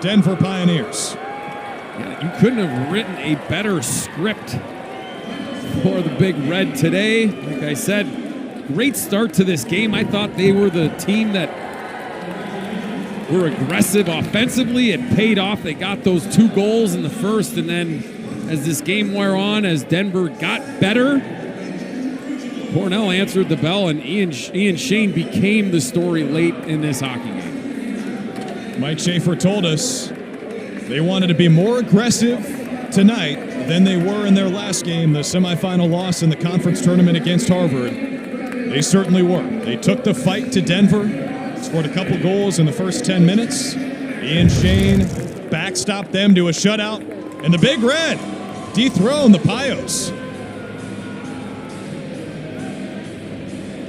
Denver Pioneers. Yeah, you couldn't have written a better script for the Big Red today. Like I said, great start to this game. I thought they were the team that were aggressive offensively. It paid off. They got those 2 goals in the first, and then as this game wore on, as Denver got better, Cornell answered the bell, and Ian Shane became the story late in this hockey game. Mike Schaefer told us they wanted to be more aggressive tonight than they were in their last game, the semifinal loss in the conference tournament against Harvard. They certainly were. They took the fight to Denver, scored a couple goals in the first 10 minutes. Ian Shane backstopped them to a shutout, and the Big Red dethroned the Pios.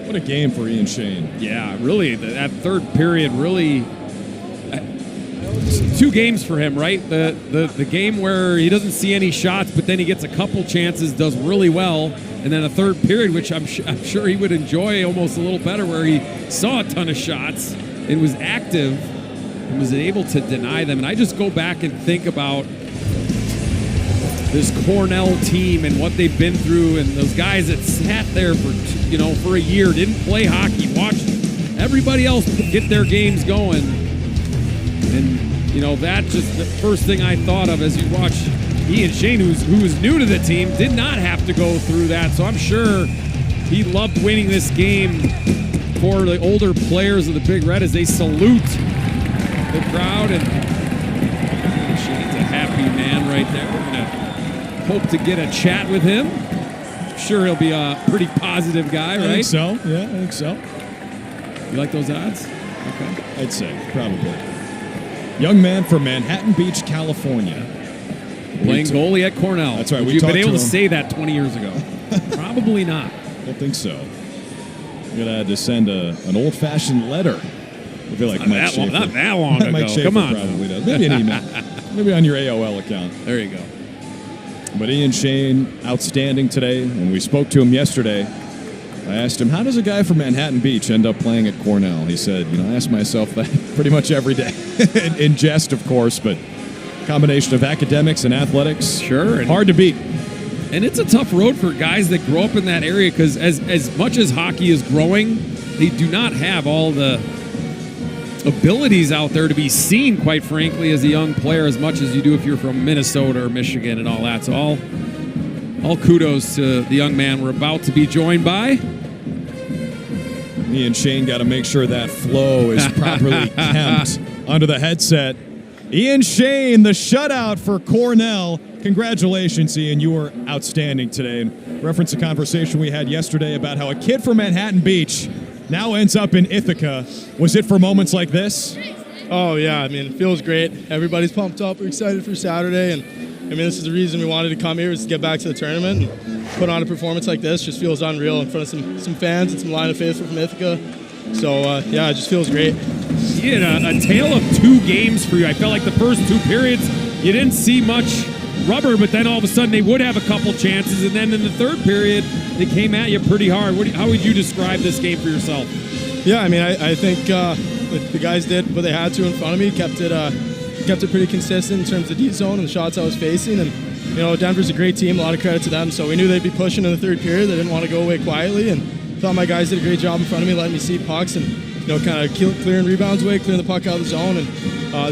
What a game for Ian Shane. Yeah, really, that third period really... 2 games for him, right? The game where he doesn't see any shots, but then he gets a couple chances, does really well, and then a third period, which I'm sure he would enjoy almost a little better, where he saw a ton of shots and was active and was able to deny them. And I just go back and think about this Cornell team and what they've been through, and those guys that sat there for a year, didn't play hockey, watched everybody else get their games going, and that just the first thing I thought of as you watch Ian Shane, who was new to the team, did not have to go through that. So I'm sure he loved winning this game for the older players of the Big Red as they salute the crowd. And Shane's a happy man right there. We're going to hope to get a chat with him. I'm sure he'll be a pretty positive guy, right? I think so. Yeah, I think so. You like those odds? Okay. I'd say, probably. Young man from Manhattan Beach, California. Playing goalie at Cornell. That's right. Would you have been able to say that 20 years ago? Probably not. I don't think so. We're going to send an old-fashioned letter. I feel like Mike Schaefer. Not that long ago. Mike Schaefer Come on. probably does. Maybe an email. Maybe on your AOL account. There you go. But Ian Shane, outstanding today, and we spoke to him yesterday. I asked him, how does a guy from Manhattan Beach end up playing at Cornell? He said, I ask myself that pretty much every day. in jest, of course, but combination of academics and athletics. Sure. Hard to beat. And it's a tough road for guys that grow up in that area, because as much as hockey is growing, they do not have all the abilities out there to be seen, quite frankly, as a young player, as much as you do if you're from Minnesota or Michigan and all that. So all kudos to the young man we're about to be joined by. Me and Shane got to make sure that flow is properly kept under the headset. Ian Shane, the shutout for Cornell. Congratulations, Ian. You were outstanding today. And reference a conversation we had yesterday about how a kid from Manhattan Beach now ends up in Ithaca. Was it for moments like this? Oh, yeah. It feels great. Everybody's pumped up. We're excited for Saturday. And, this is the reason we wanted to come here, was to get back to the tournament and put on a performance like this. Just feels unreal in front of some fans and some line of faithful from Ithaca. So, it just feels great. You had a tale of 2 games for you. I felt like the first 2 periods, you didn't see much rubber, but then all of a sudden they would have a couple chances, and then in the third period, they came at you pretty hard. How would you describe this game for yourself? Yeah, I think the guys did what they had to in front of me, kept it pretty consistent in terms of D zone and the shots I was facing, and Denver's a great team, a lot of credit to them, so we knew they'd be pushing in the third period. They didn't want to go away quietly, and thought my guys did a great job in front of me, letting me see pucks and kind of clearing rebounds away, clearing the puck out of the zone, and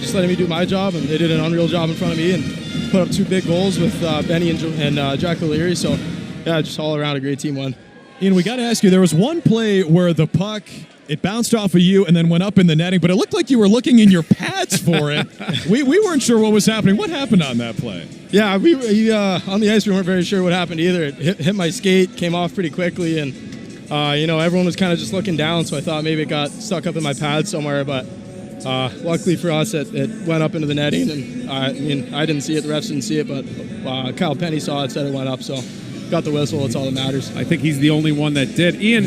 just letting me do my job. And they did an unreal job in front of me and put up 2 big goals with Benny and Jack O'Leary. So, yeah, just all around a great team win. Ian, we got to ask you, there was one play where the puck, it bounced off of you and then went up in the netting, but it looked like you were looking in your pads for it. We weren't sure what was happening. What happened on that play? Yeah, on the ice we weren't very sure what happened either. It hit my skate, came off pretty quickly, and everyone was kind of just looking down, so I thought maybe it got stuck up in my pad somewhere, but luckily for us, it went up into the netting, and I didn't see it, the refs didn't see it, but Kyle Penny saw it, said it went up, so got the whistle, that's all that matters. I think he's the only one that did. Ian,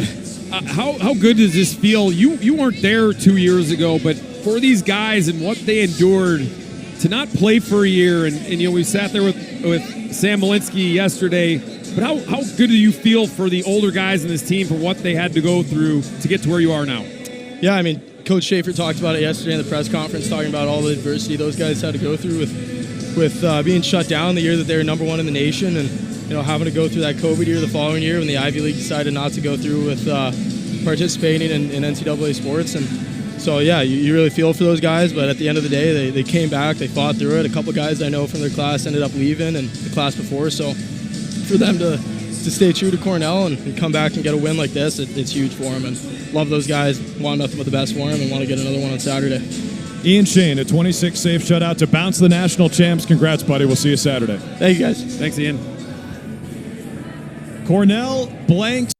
how good does this feel? You weren't there 2 years ago, but for these guys and what they endured to not play for a year, and we sat there with Sam Malinsky yesterday, but how good do you feel for the older guys in this team for what they had to go through to get to where you are now? Yeah, Coach Schaefer talked about it yesterday in the press conference, talking about all the adversity those guys had to go through with being shut down the year that they were number 1 in the nation, and having to go through that COVID year the following year when the Ivy League decided not to go through with participating in NCAA sports. And so, yeah, you really feel for those guys, but at the end of the day, they came back, they fought through it. A couple guys I know from their class ended up leaving, and the class before, so for them to stay true to Cornell and come back and get a win like this, it's huge for them, and love those guys, want nothing but the best for them, and want to get another one on Saturday. Ian Shane, a 26 save shutout to bounce the national champs. Congrats, buddy. We'll see you Saturday. Thank you, guys. Thanks, Ian. Cornell blanks.